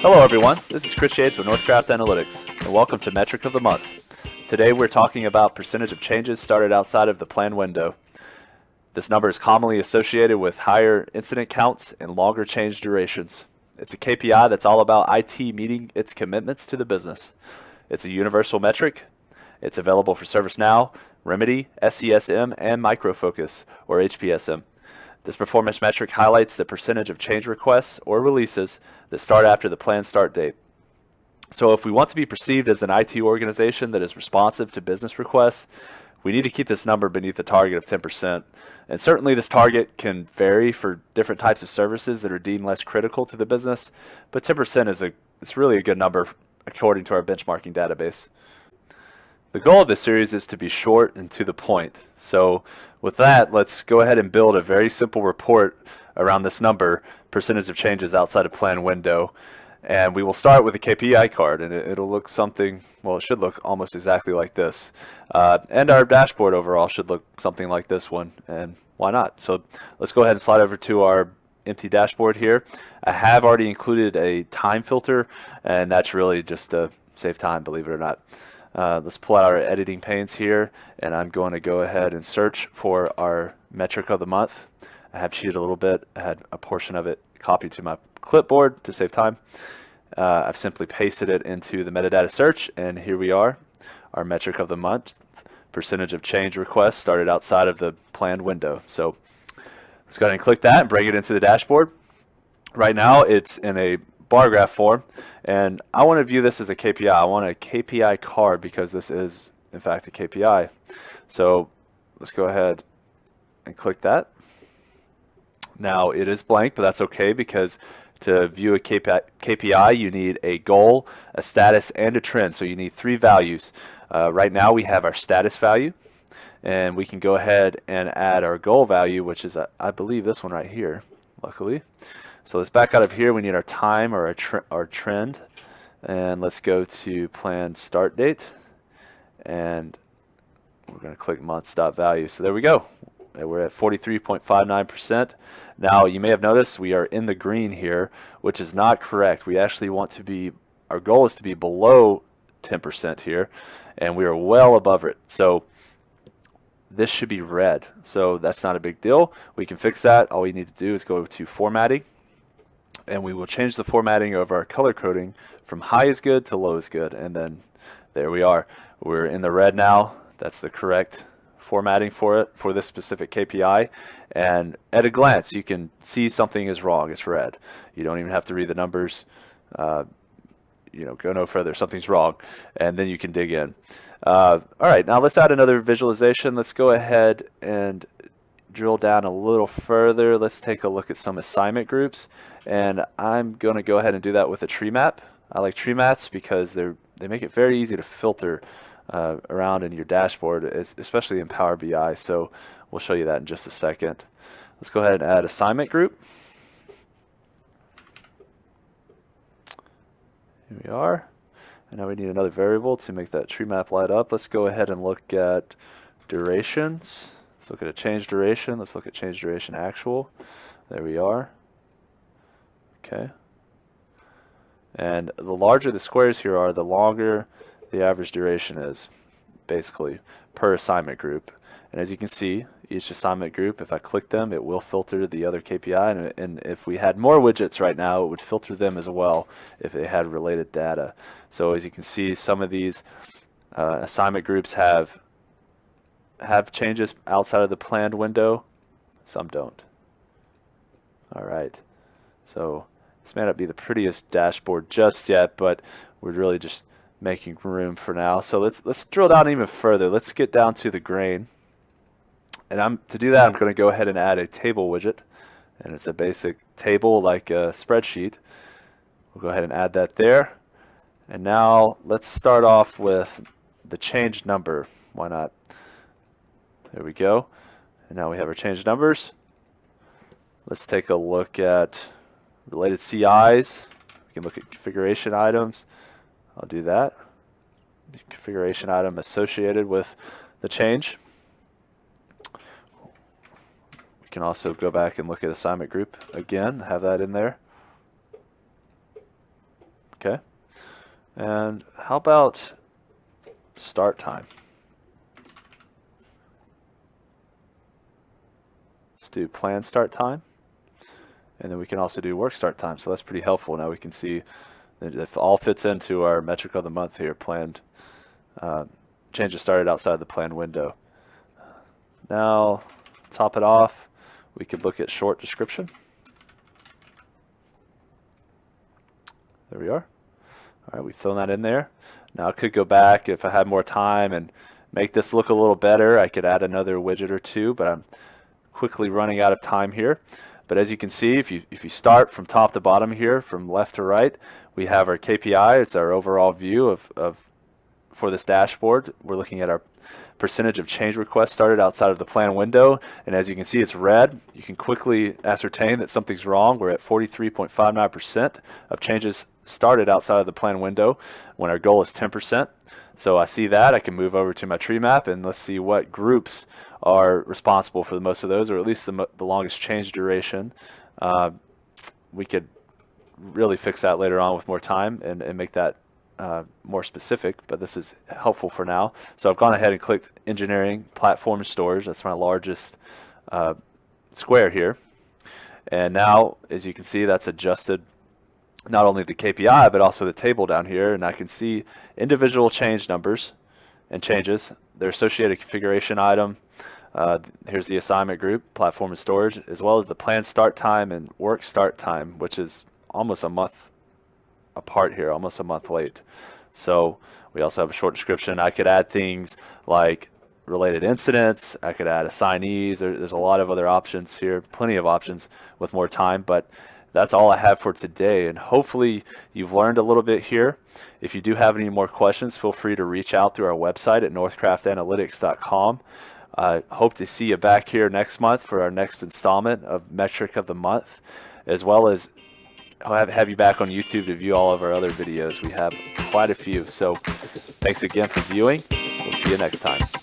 Hello everyone, this is Chris Yates with Northcraft Analytics, and welcome to Metric of the Month. Today we're talking about percentage of changes started outside of the planned window. This number is commonly associated with higher incident counts and longer change durations. It's a KPI that's all about IT meeting its commitments to the business. It's a universal metric. It's available for ServiceNow, Remedy, SCSM, and Micro Focus, or HPSM. This performance metric highlights the percentage of change requests or releases that start after the planned start date. So if we want to be perceived as an IT organization that is responsive to business requests, we need to keep this number beneath the target of 10%. And certainly this target can vary for different types of services that are deemed less critical to the business, but 10% it's really a good number according to our benchmarking database. The goal of this series is to be short and to the point. So with that, let's go ahead and build a very simple report around this number, percentage of changes outside of planned window. And we will start with a KPI card, and it'll look something, well, it should look almost exactly like this. And our dashboard overall should look something like this one, and why not? So let's go ahead and slide over to our empty dashboard here. I have already included a time filter, and that's really just to save time, believe it or not. Let's pull out our editing panes here, and I'm going to go ahead and search for our metric of the month. I have cheated a little bit. I had a portion of it copied to my clipboard to save time. I've simply pasted it into the metadata search, and here we are, our metric of the month, percentage of change requests started outside of the planned window. So let's go ahead and click that and bring it into the dashboard. Right now it's in a bar graph form, and I want to view this as a KPI. I want a KPI card because this is in fact a KPI. So let's go ahead and click that. Now it is blank, but that's okay because to view a KPI you need a goal, a status, and a trend. So you need three values. Right now we have our status value, and we can go ahead and add our goal value, which is I believe this one right here, luckily. So let's back out of here. We need our time or our trend, and let's go to planned start date, and we're going to click months.value. So there we go. We're at 43.59%. Now you may have noticed we are in the green here, which is not correct. We actually want to be, our goal is to be below 10% here, and we are well above it. So this should be red. So that's not a big deal. We can fix that. All we need to do is go to formatting, and we will change the formatting of our color coding from high is good to low is good, and then there we are. We're in the red now. That's the correct formatting for it, for this specific KPI, and at a glance you can see something is wrong. It's red. You don't even have to read the numbers. Go no further. Something's wrong, and then you can dig in. All right, now let's add another visualization. Let's go ahead and drill down a little further. Let's take a look at some assignment groups, and I'm going to go ahead and do that with a tree map. I like tree maps because they make it very easy to filter around in your dashboard, especially in Power BI. So we'll show you that in just a second. Let's go ahead and add assignment group. Here we are. And now we need another variable to make that tree map light up. Let's go ahead and look at durations. Let's look at a change duration. Let's look at change duration actual. There we are. Okay. And the larger the squares here are, the longer the average duration is, basically, per assignment group. And as you can see, each assignment group, if I click them, it will filter the other KPI. And if we had more widgets right now, it would filter them as well if they had related data. So as you can see, some of these assignment groups have changes outside of the planned window. Some don't. All right. So this may not be the prettiest dashboard just yet, but we're really just making room for now. So let's drill down even further. Let's get down to the grain. And to do that, I'm going to go ahead and add a table widget. And it's a basic table like a spreadsheet. We'll go ahead and add that there. And now let's start off with the change number. Why not? There we go. And now we have our change numbers. Let's take a look at related CIs. We can look at configuration items. I'll do that. The configuration item associated with the change. We can also go back and look at assignment group again, have that in there. Okay. And how about start time? Let's do plan start time. And then we can also do work start time. So that's pretty helpful. Now we can see that it all fits into our metric of the month here. Planned changes started outside the planned window. Now, top it off, we could look at short description. There we are. All right, we fill that in there. Now I could go back if I had more time and make this look a little better. I could add another widget or two, but I'm quickly running out of time here. But as you can see, if you start from top to bottom here, from left to right, we have our KPI. It's our overall view for this dashboard. We're looking at our percentage of change requests started outside of the plan window, and as you can see, it's red. You can quickly ascertain that something's wrong. We're at 43.59% of changes started outside of the plan window when our goal is 10%. So I see that. I can move over to my tree map and let's see what groups are responsible for the most of those, or at least the longest change duration. We could really fix that later on with more time and make that more specific, but this is helpful for now. So I've gone ahead and clicked engineering, platform, and storage. That's my largest square here. And now, as you can see, that's adjusted not only the KPI, but also the table down here. And I can see individual change numbers and changes, their associated configuration item. Here's the assignment group, platform and storage, as well as the planned start time and work start time, which is almost a month apart here, almost a month late. So we also have a short description. I could add things like related incidents. I could add assignees. There's a lot of other options here, plenty of options with more time, but that's all I have for today. And hopefully you've learned a little bit here. If you do have any more questions, feel free to reach out through our website at northcraftanalytics.com. I hope to see you back here next month for our next installment of Metric of the Month, as well as I'll have you back on YouTube to view all of our other videos. We have quite a few. So thanks again for viewing. We'll see you next time.